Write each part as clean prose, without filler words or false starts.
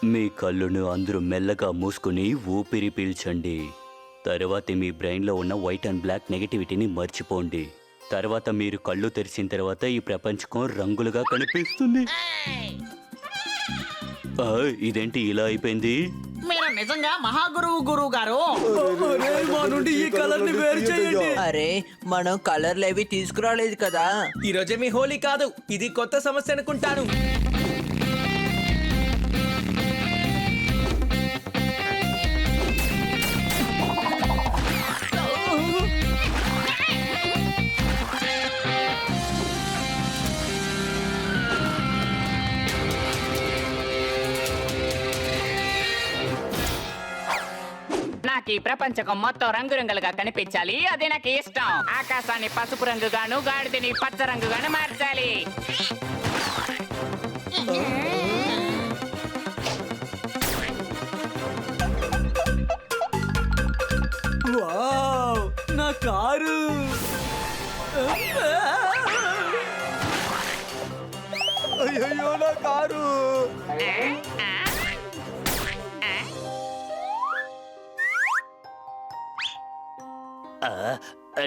మీ కళ్ళును అందరూ మెల్లగా మూసుకుని ఊపిరి పీల్చండి. తర్వాత మీ బ్రెయిన్లో ఉన్న వైట్ అండ్ బ్లాక్ నెగటివిటీని మర్చిపోండి. తర్వాత మీరు కళ్ళు తెరిచిన తర్వాత ఈ ప్రపంచం రంగులుగా కనిపిస్తుంది. ఇదేంటి ఇలా అయిపోయింది? మీరు నిజంగా మహాగురువు గురువు గారు. అరే మనం కలర్లేవి తీసుకురాలేదు కదా. ఈ రోజే మీ హోలీ కాదు, ఇది కొత్త సమస్య అనుకుంటాను. నాకు ఈ ప్రపంచకం మొత్తం రంగురంగులుగా కనిపించాలి, అది నాకు ఇష్టం. ఆకాశాన్ని పసుపు రంగుగాను, గాడిదని పచ్చ రంగుగాను మార్చాలి. వావ్, నా కారు! అయ్యో నా కారు!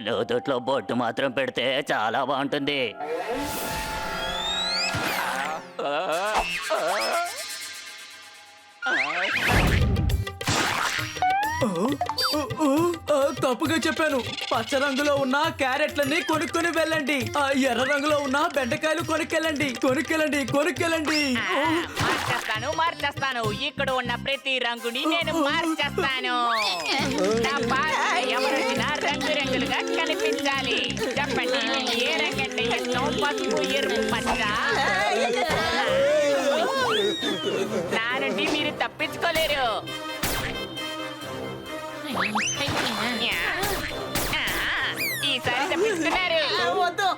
లోతుట్లో బొట్టు మాత్రం పెడితే చాలా బాగుంటుంది. తప్పుగా చెప్పాను. పచ్చ రంగులో ఉన్న క్యారెట్లన్నీ కొనుక్కొని వెళ్ళండి. ఎర్ర రంగులో ఉన్న బెండకాయలు కొనుక్కెళ్ళండి. మార్చేస్తాను. ఇక్కడ ఉన్న ప్రతి రంగుని నేను మార్చేస్తాను. నా పాత్ర ఎవరైనా రంగురంగులుగా కనిపించాలి. చెప్పండి, ఏ రంగంటే ఇష్టం? పసుపు, ఎరుపు, పచ్చ. నా నుండి మీరు తప్పించుకోలేరు. ఈసారి తప్పించుకున్నారు. వద్దు,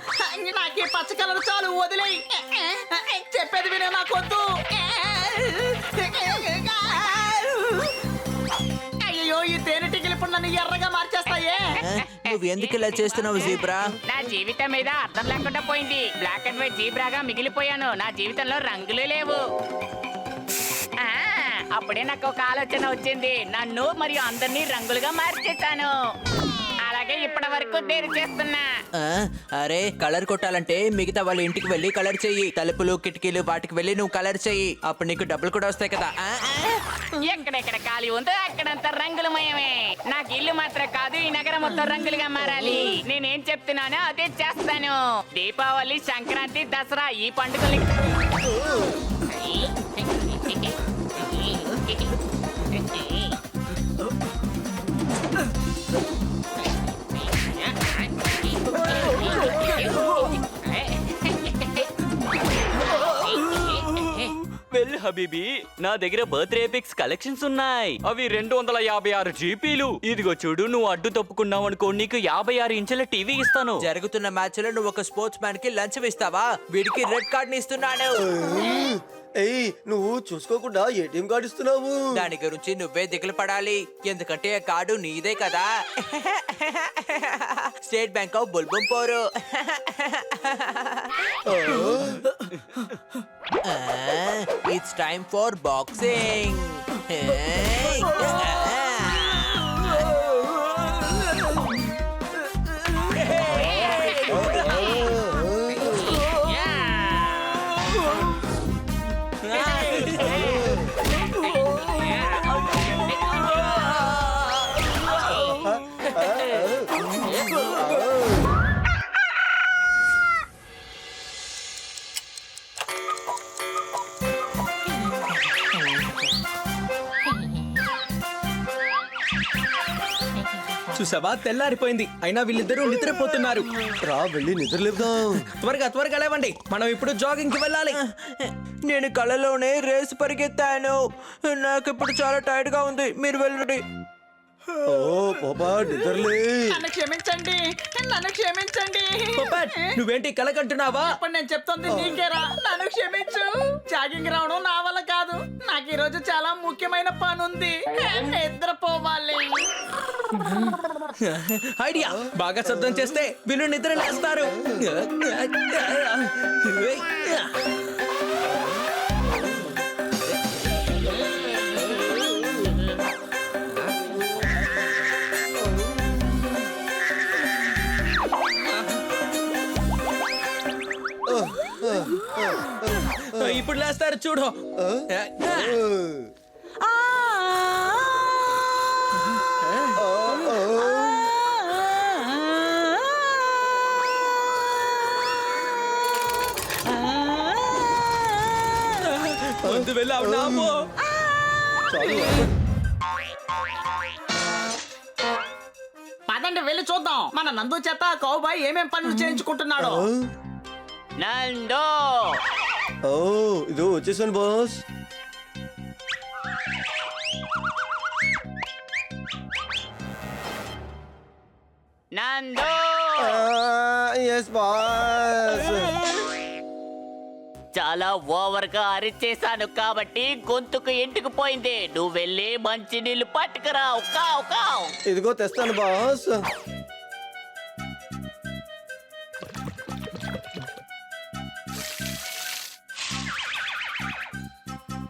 నాకు ఈ పచ్చ కలర్ చాలు, వదిలేయి. చెప్పేది వినే నాకొద్దు. అయ్యో, ఈ తేనెటీగలు ఇప్పుడు నన్ను ఎర్రగా మార్చేస్తాయే. నువ్వు ఎందుకు ఇలా చేస్తున్నావు జీబ్రా? నా జీవితం మీద అర్థం లేకుండా పోయింది. బ్లాక్ అండ్ వైట్ జీబ్రాగా మిగిలిపోయాను. నా జీవితంలో రంగులు లేవు. అప్పుడే నాకు ఒక ఆలోచన వచ్చింది. నన్ను మరియు అందరినీ రంగులుగా మార్చేస్తాను. అలాగే ఇప్పటి వరకు దేని చేస్తున్నా. అరే కలర్ కొట్టాలంటే మిగతా వాళ్ళ ఇంటికి వెళ్ళి కలర్ చెయ్యి. తలుపులు కిటికీలు వాటికి వెళ్ళి నువ్వు కలర్ చెయ్యి. అప్పుడు నీకు డబ్బులు కూడా వస్తాయి కదా. ఎక్కడెక్కడ ఖాళీ ఉందో అక్కడంతా రంగులమయమే. నాకు ఇల్లు మాత్రం కాదు, ఈ నగరం మొత్తం రంగులుగా మారాలి. నేనేం చెప్తున్నానో అదే చేస్తాను. దీపావళి, సంక్రాంతి, దసరా ఈ పండుగలు వెల్ హబీబీ, నా దగ్గర బర్త్డే పిక్స్ కలెక్షన్స్ ఉన్నాయి. అవి 256 జీపీలు. ఇదిగో చూడు, నువ్వు అడ్డు తప్పుకున్నావు అనుకో, నీకు 56 ఇంచుల టీవీ ఇస్తాను. జరుగుతున్న మ్యాచ్ లో నువ్వు ఒక స్పోర్ట్స్ మ్యాన్ కి లంచ్ ఇస్తావా? వీడికి రెడ్ కార్డ్ ని ఇస్తున్నాను. నువ్వు చూసుకోకుండా ఏటీఎం కార్డు ఇస్తున్నావు. దాని గురించి నువ్వే దిగులు పడాలి, ఎందుకంటే ఆ కార్డు నీదే కదా. స్టేట్ బ్యాంక్ ఆఫ్ బుల్బంపోరు. It's time for boxing. చూసావా, తెల్లారిపోయింది, అయినా వీళ్ళిద్దరూ నిద్రపోతున్నారు. రా వెళ్ళి నిద్రలేపుదాం. త్వరగా లేవండి, మనం ఇప్పుడు జాగింగ్ కి వెళ్ళాలి. నేను కళలోనే రేసు పరిగెత్తాను. నాకు ఇప్పుడు చాలా టైర్డ్ గా ఉంది, మీరు వెళ్ళండి. ఓ పాపా, నిద్రలే. నన్ను క్షమించండి. పొపాట్, నువ్వేంటి కలకంటున్నావా? ఇప్పుడు నేను చెప్తుంది నీకేరా. నన్ను క్షమించు. జాగింగ్ రావడం నా వల్ల కాదు. నాకు ఈ రోజు చాలా ముఖ్యమైన పని ఉంది. నిద్రపోవాలి. ఐడియా, బాగా శబ్దం చేస్తే వీళ్ళు నిద్ర లేస్తారు. చూడు ముందు వెళ్ళి అవునా అమ్మో. పదండి వెళ్ళి చూద్దాం మన నందు చేత కౌబాయ్ ఏమేం పనులు చేయించుకుంటున్నాడు. నందో ఓ ఇదో వచ్చేసాను బాస్. నందో yes boss. చాలా ఓవర్ గా అరిచేశాను కాబట్టి గొంతుకు ఎంటుకు పోయింది. నువ్వు వెళ్ళి మంచి నీళ్లు పట్టుకురా. కావు కావు. ఇదిగో తెస్తాను బాస్.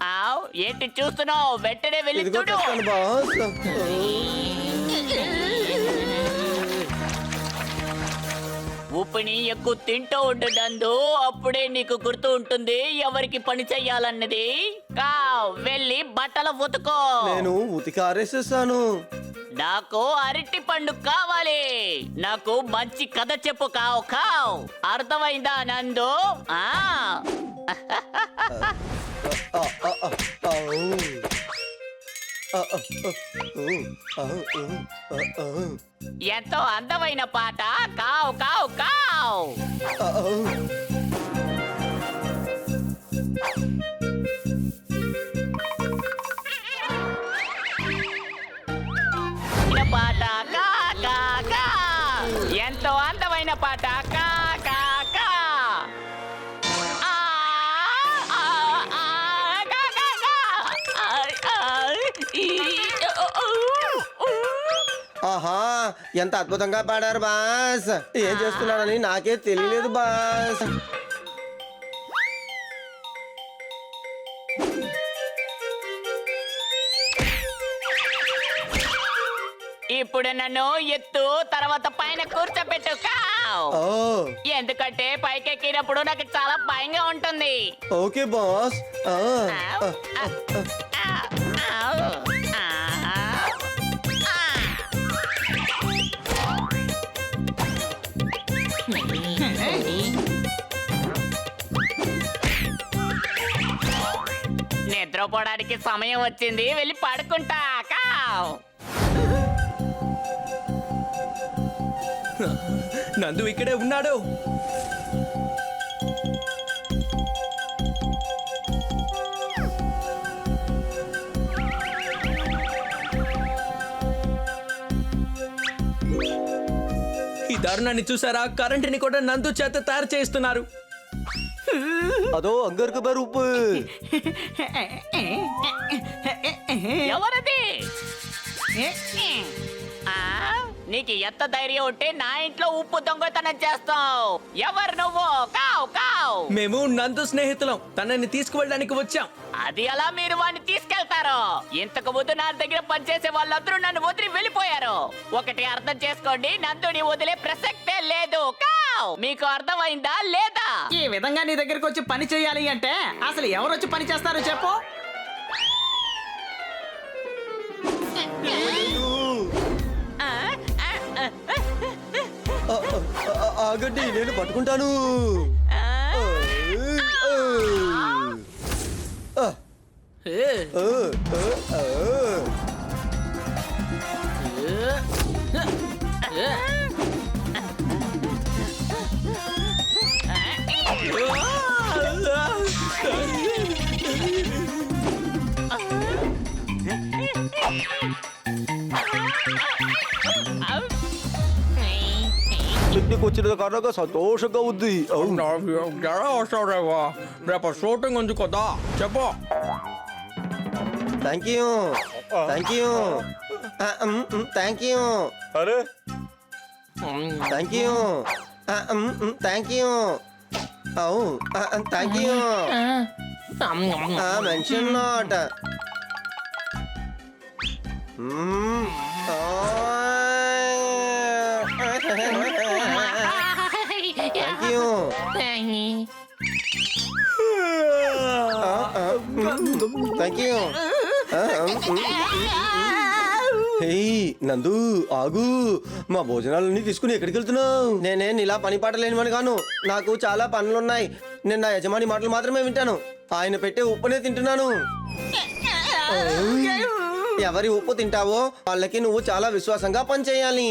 ఆవ్, ఏంటి చూస్తున్నావు? వెంటనే వెళ్ళి ఇదిగో చూడు. తెస్తాను బాస్. ఉప్పుని ఎక్కువ తింటూ ఉండు నందు. అప్పుడే నీకు గుర్తు ఉంటుంది ఎవరికి పని చెయ్యాలన్నది. కావ్, వెళ్ళి బట్టలు ఉతుకో. నేను ఉతికి ఆరేసేసాను. నాకు అరటి పండు కావాలి. నాకు మంచి కథ చెప్పు. కావు కావు. అర్థమైందా నందు? ఆ ఆ, ఆ, ఆ, ఆ, ఊ. ఆ, ఆ, ఆ, ఊ, ఆ, ఊ, ఆ, ఆ, ఎంతో అందమైన పాట. కావు కావు కావు. ఆ, ఆ. ఈ పాట కా కా కా. ఎంతో అందమైన పాట. కా కా కా. ఆ, ఆ, ఆ, కా, కా, కా. ఆ, ఈ, ఆహా ఎంత అద్భుతంగా పాడారు బాస్. ఏం చేస్తున్నానని నాకే తెలియలేదు బాస్. ఇప్పుడు నన్ను ఎత్తు, తర్వాత పైన కూర్చోబెట్టు. కావ్. ఓ ఎందుకంటే పైకెక్కినప్పుడు నాకు చాలా భయంగా ఉంటుంది. Okay boss. ఆ, ఆవ్, ఆ, ఆ, ఆవ్, ఆ, ఆ. నిద్రపోవడానికి సమయం వచ్చింది. వెళ్ళి పడుకుంటా. కావ్. నందు ఇక్కడే ఉన్నాడు. ఈ దారుణాన్ని చూసారా? కరెంటుని కూడా నందు చేత తయారు చేస్తున్నారు. అదో అంగర్ కబర్ ఉప్పు. ఎవరది? ఆ, నీకు ఎంత ధైర్యం ఉంటే నా ఇంట్లో ఉప్పు దొంగతనం చేస్తావు? ఎవరు నువ్వు? కావు కావు. మేము నందు స్నేహితులం. తనని తీసుకువెళ్ళడానికి వచ్చాం. అది అలా మీరు వాడిని తీసుకెళ్తారు? ఇంతకు ముందు నా దగ్గర పనిచేసే వాళ్ళందరూ నన్ను వదిలి వెళ్ళిపోయారు. ఒకటి అర్థం చేసుకోండి, నందుని వదిలే ప్రసక్తే లేదు. కావు. మీకు అర్థమైందా లేదా? ఈ విధంగా నీ దగ్గరికి వచ్చి పని చేయాలి అంటే అసలు ఎవరు వచ్చి పని చేస్తారో చెప్పు. ఆ, ఆ, ఆ, ఆ, ఆ, ఆగండి నేను పట్టుకుంటాను. ఆ. ఆ, ఆ, పిక్నిక్ వచ్చిన కారణంగా సంతోషంగా ఉంది. అవును. ఎలా వస్తావురేవా? రేపు షూటింగ్ ఉంది కదా, చెప్పు. Thank you thank you thank you అరే thank you thank you thank you mention not. Thank you thank you. Nandu ఆగు, మా భోజనాలన్నీ తీసుకుని ఎక్కడికి వెళ్తున్నావు? నేనేం ఇలా పని పాట లేనివని కాను, నాకు చాలా పనులున్నాయి. నేను నా యజమాని మాటలు మాత్రమే వింటాను. ఆయన పెట్టే ఉప్పునే తింటున్నాను. ఎవరి ఉప్పు తింటావో వాళ్ళకి నువ్వు చాలా విశ్వాసంగా పనిచేయాలి.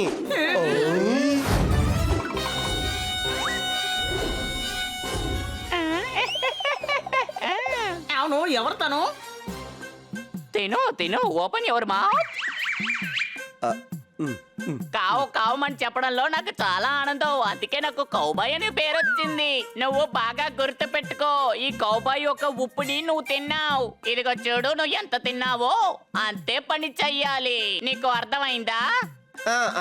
అవును, ఎవరు తను? తిను తిను, ఓపెన్ ఎవరు మా కావు కావమని చెప్పడంలో నాకు చాలా ఆనందం. అందుకే నాకు కౌబాయ్ అనే పేరు వచ్చింది. నువ్వు బాగా గుర్తు పెట్టుకో, ఈ కౌబాయ్ యొక్క ఉప్పుని నువ్వు తిన్నావు. ఇదిగో చూడు, నువ్వు ఎంత తిన్నావో అంతే పని చెయ్యాలి. నీకు అర్థమైందా?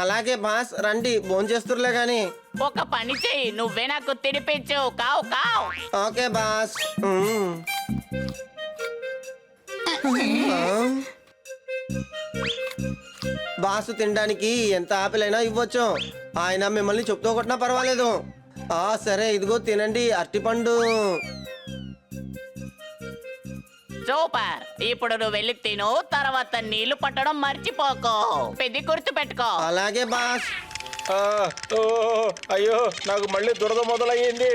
అలాగే బాస్, రండి భోంచేస్తుర్లే గాని. ఒక పని చెయ్యి, నువ్వే నాకు తినిపించు. కావు కావు. Okay boss. బాసు తినడానికి ఎంత ఆపిల్ అయినా ఇవ్వచ్చు. ఆయన మిమ్మల్ని చెప్తూ కొట్టినా పర్వాలేదు. సరే, ఇదిగో తినండి అరటిపండు. సూపర్. ఇప్పుడు నువ్వు వెళ్ళి తిను, తర్వాత నీళ్లు పట్టడం మర్చిపోకో. పెద్ద గుర్తు పెట్టుకో. అలాగే బాస్. అయ్యో, నాకు మళ్ళీ దురద మొదలయ్యింది.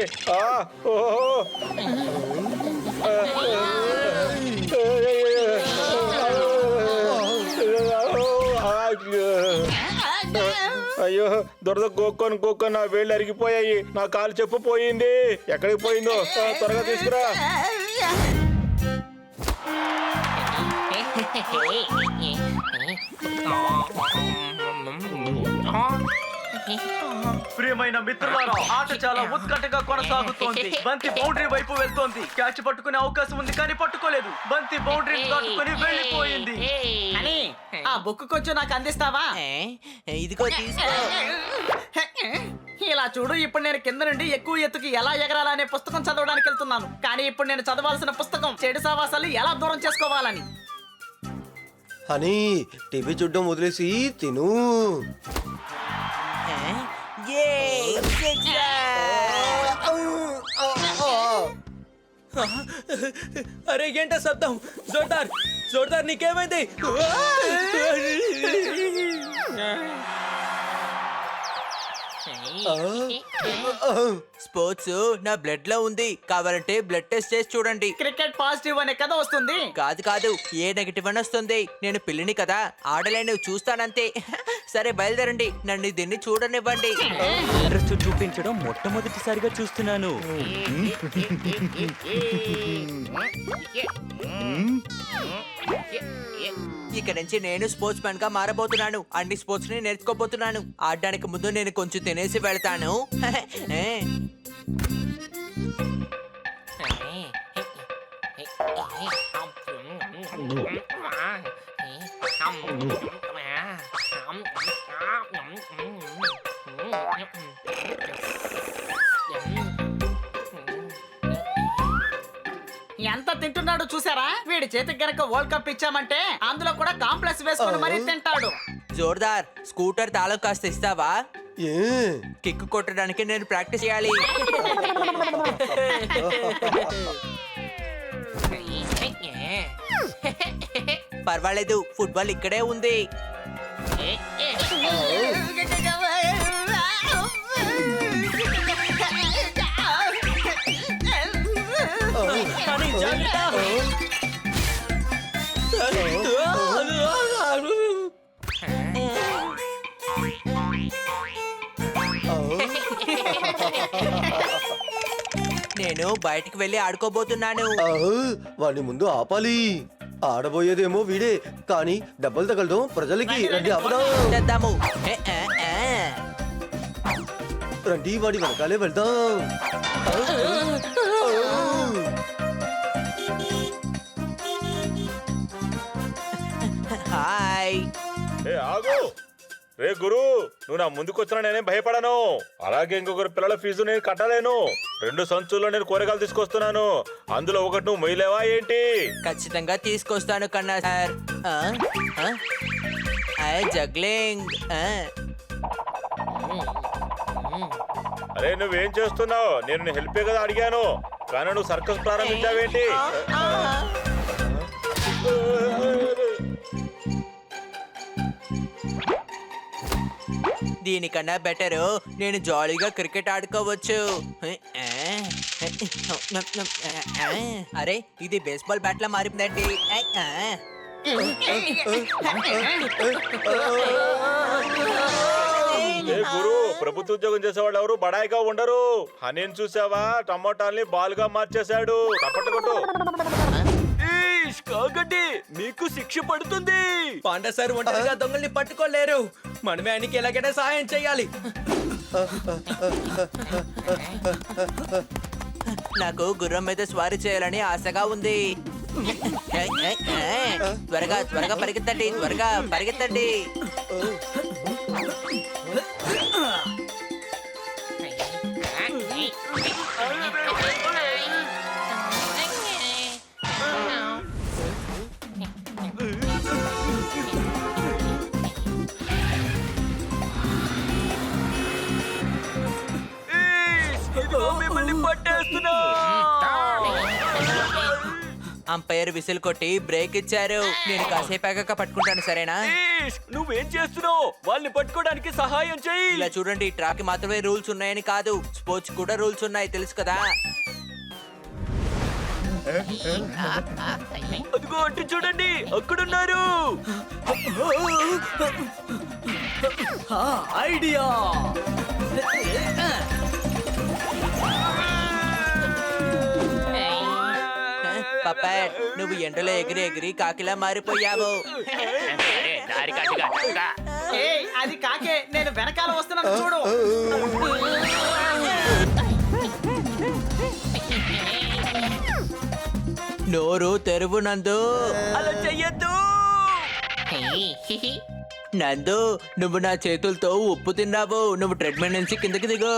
అయ్యో, దురద గోక్కొని నా వేళ్ళు అరిగిపోయాయి. నా కాలు చెప్పు పోయింది. ఎక్కడికి పోయిందో త్వరగా తీసుకురా. ప్రియమైన మిత్రులారా, ఆట చాలా ఉత్కంఠగా కొనసాగుతోంది. బంతి బౌండరీ వైపు వెళ్తోంది. క్యాచ్ పట్టుకునే అవకాశం ఉంది కానీ పట్టుకోలేదు. బంతి బౌండరీ దాటుకుని వెళ్ళిపోయింది. అని ఆ బుక్ కొంచెం నాకు అందిస్తావా? ఇదిగో తీసుకో. ఇలా చూడు, ఇప్పుడు నేను కింద నుండి ఎక్కువ ఎత్తుకి ఎలా ఎగరాలనే పుస్తకం చదవడానికి వెళ్తున్నాను. కానీ ఇప్పుడు నేను చదవాల్సిన పుస్తకం చెడు సావాసాలు ఎలా దూరం చేసుకోవాలని. అని టీవీ చూడడం వదిలేసి తిను. అరే ఏంటా శబ్దం? జోర్దార్, జోర్దార్ నీకేమైంది? స్పోర్ట్స్ నా బ్లడ్ లో ఉంది. కావాలంటే బ్లడ్ టెస్ట్ చేసి చూడండి. క్రికెట్ పాజిటివ్ అనే కదా వస్తుంది. కాదు కాదు, ఏ నెగటివ్ అని వస్తుంది. నేను పిల్లిని కదా, ఆడలేను, చూస్తానంతే. సరే బయలుదేరండి, నన్ను దీన్ని చూడనివ్వండి. ఇంట్రెస్ట్ చూపించడం మొట్టమొదటిసారిగా చూస్తున్నాను. ఇక నుంచి నేను స్పోర్ట్స్ మ్యాన్ గా మారబోతున్నాను. అన్ని స్పోర్ట్స్ ని నేర్చుకోబోతున్నాను. ఆడడానికి ముందు నేను కొంచెం తినేసి వెళ్తాను. ఎంత తింటున్నాడు చూసారా? వీడి చేతికి గనక వరల్డ్ కప్ ఇచ్చామంటే అందులో కూడా కాంప్లెక్స్ వేసుకుని మరీ తింటాడు. జోర్దార్, స్కూటర్ తాళం కాస్త ఇస్తావా? ఏ కిక్ కొట్టడానికి నేను ప్రాక్టీస్ చేయాలి. పర్వాలేదు, ఫుట్బాల్ ఇక్కడే ఉంది. నేను బయటికి వెళ్ళి ఆడుకోబోతున్నాను. వాడి ముందు ఆపాలి. ఆడబోయేదేమో వీడే, కానీ దెబ్బలు తగలడం ప్రజలకి. రండి ఆపుదాం. చేద్దాము. రండి, వాడి వెనకాలే వెళ్దాం. హాయ్. ఆగు. రే గురు, నువ్వు నా ముందుకు వచ్చినా నేనేం భయపడను. అలాగే ఇంకొకరు పిల్లల ఫీజు నేను కట్టలేను. 2 సంచుల్లో నేను కూరగాయలు తీసుకొస్తున్నాను. అందులో ఒకటి నువ్వు మొయ్యలేవా ఏంటి? ఖచ్చితంగా తీసుకొస్తాను కన్నా సార్. జగ్లింగ్. అరే నువ్వేం చేస్తున్నావు? నేను హెల్ప్ కదా అడిగాను, కానీ నువ్వు సర్కస్ ప్రారంభించావేంటి? దీనికన్నా బెటరు నేను జాలీగా క్రికెట్ ఆడుకోవచ్చు. అరే ఇది బేస్బాల్ బ్యాట్ లా మారిందండి. ఏ గురు, ప్రభుత్వ ఉద్యోగం చేసేవాళ్ళు ఎవరు బడాయిగా ఉండరు. హనీని చూసావా, టమోటాల్ని బాలుగా మార్చేశాడు. తప్పట్లు కొట్టు. కాగండి, మీకు శిక్ష పడుతుంది. పాండా సార్ ఒంటరిగా దొంగల్ని పట్టుకోలేరు. మనమే ఆయనకి ఎలాగైనా సహాయం చేయాలి. నాకు గుర్రం మీద స్వారీ చేయాలని ఆశగా ఉంది. త్వరగా త్వరగా పరిగెత్తండి, త్వరగా పరిగెత్తండి. మిమ్మల్ని పట్టేస్తున్నా. అంపైర్ విసిల్ కొట్టి బ్రేక్ ఇచ్చారు. నేను కాసేపాక పట్టుకుంటాను, సరేనా? నువ్వేం చేస్తున్నావు? వాళ్ళని పట్టుకోవడానికి సహాయం చెయ్యి. ఇలా చూడండి, ట్రాక్ మాత్రమే రూల్స్ ఉన్నాయని కాదు, స్పోర్ట్స్ కూడా రూల్స్ ఉన్నాయి, తెలుసు కదా. అదిగో అటు చూడండి, అక్కడున్నారు. ఐడియా. పప్పాయ్, నువ్వు ఎండలో ఎగిరి ఎగిరి కాకిలా మారిపోయావు. దారి కాటుగా ఏయ్, అది కాకే, నేను వెనకాల వస్తున్నాను చూడు. నోరు తెరువు నందు. అలా చెయ్యొద్దు. నందు, నువ్వు నా చేతులతో ఉప్పు తిన్నావు. నువ్వు ట్రెడ్మిల్ నుంచి కిందకి దిగు.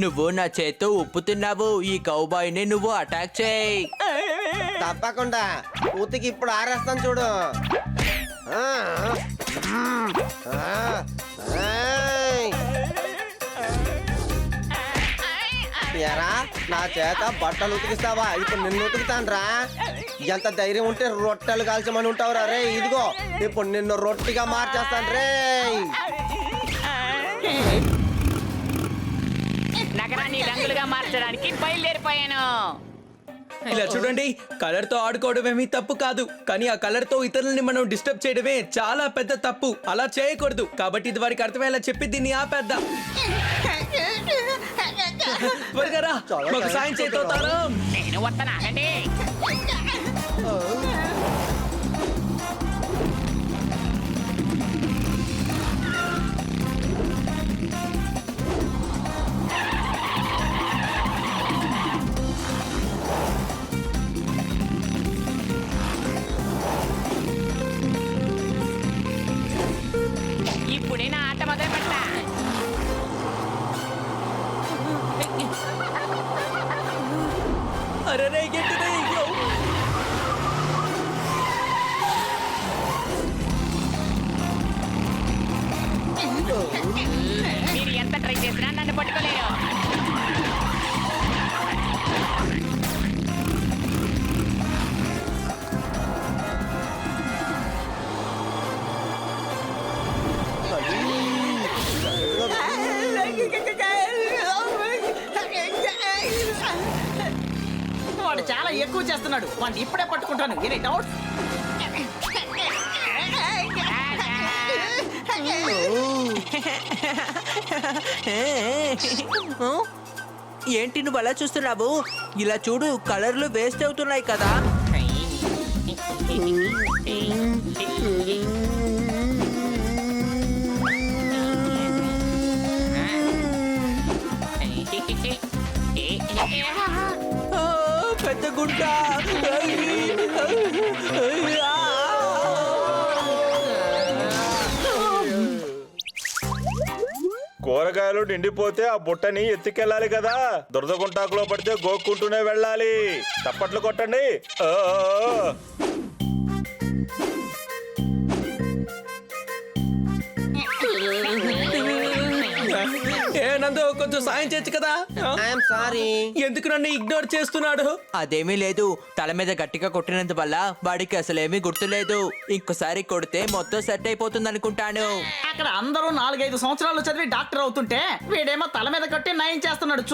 నువ్వు నా చేత్తో ఉప్పు తిన్నావు. ఈ కౌబాయ్ని నువ్వు అటాక్ చేయి. తప్పకుండా పూర్తికి ఇప్పుడు ఆరేస్తాను చూడు. ఎరా, నా చేత బట్టలు ఉతికిస్తావా? ఇప్పుడు నిన్ను ఉతుకుతాను. ఎంత ధైర్యం ఉంటే రొట్టెలు కాల్చమని ఉంటావురా రే. ఇదిగో ఇప్పుడు నిన్ను రొట్టిగా మార్చేస్తాను రే. నగరాన్ని రంగులుగా మార్చడానికి బయలుదేరిపోయాను. ఇలా చూడండి, కలర్ తో ఆడుకోవడమేమీ తప్పు కాదు, కానీ ఆ కలర్ తో ఇతరులని మనం డిస్టర్బ్ చేయడమే చాలా పెద్ద తప్పు. అలా చేయకూడదు. కాబట్టి ఇది వారికి అర్థమయ్యేలా చెప్పి దీన్ని ఆపేద్దాం. త్వరగా రా, మాకు సాయం చేతవుతారు. నేను వస్తాను, ఆగండి. ఇప్పుడే నా ఆట మొదలు పెట్టా. అరే గట్టిదే. మీరు ఎంత ట్రై చేసినా నన్ను పట్టుకోలేరు. వాడు చాలా ఎక్కువ చేస్తున్నాడు. వాడిని ఇప్పుడే పట్టుకుంటాను. Any doubt? ఏంటి నువ్వు అలా చూస్తున్నావు? ఇలా చూడు, కలర్లు వేస్ట్ అవుతున్నాయి కదా. పెద్ద గుంట. కూరగాయలు నిండిపోతే ఆ బుట్టని ఎత్తుకెళ్ళాలి కదా. దురదగుంటాకులో పడితే గోక్కుంటూనే వెళ్ళాలి. తప్పట్లు కొట్టండి. ఏ నందు కొంచెం సాయం చేయొచ్చు కదా ఐఎమ్ సారీ. ఎందుకు నన్ను ఇగ్నోర్ చేస్తున్నాడు? అదేమీ లేదు, తల మీద గట్టిగా కొట్టినందు వల్ల వాడికి అసలేమీ గుర్తులేదు. ఇంకోసారి కొడితే మొత్తం సెట్ అయిపోతుంది అనుకుంటాను. అక్కడ అందరూ 4-5 సంవత్సరాలు చదివి డాక్టర్ అవుతుంటే వీడేమో తల మీద కట్టి నయం చేస్తున్నాడు.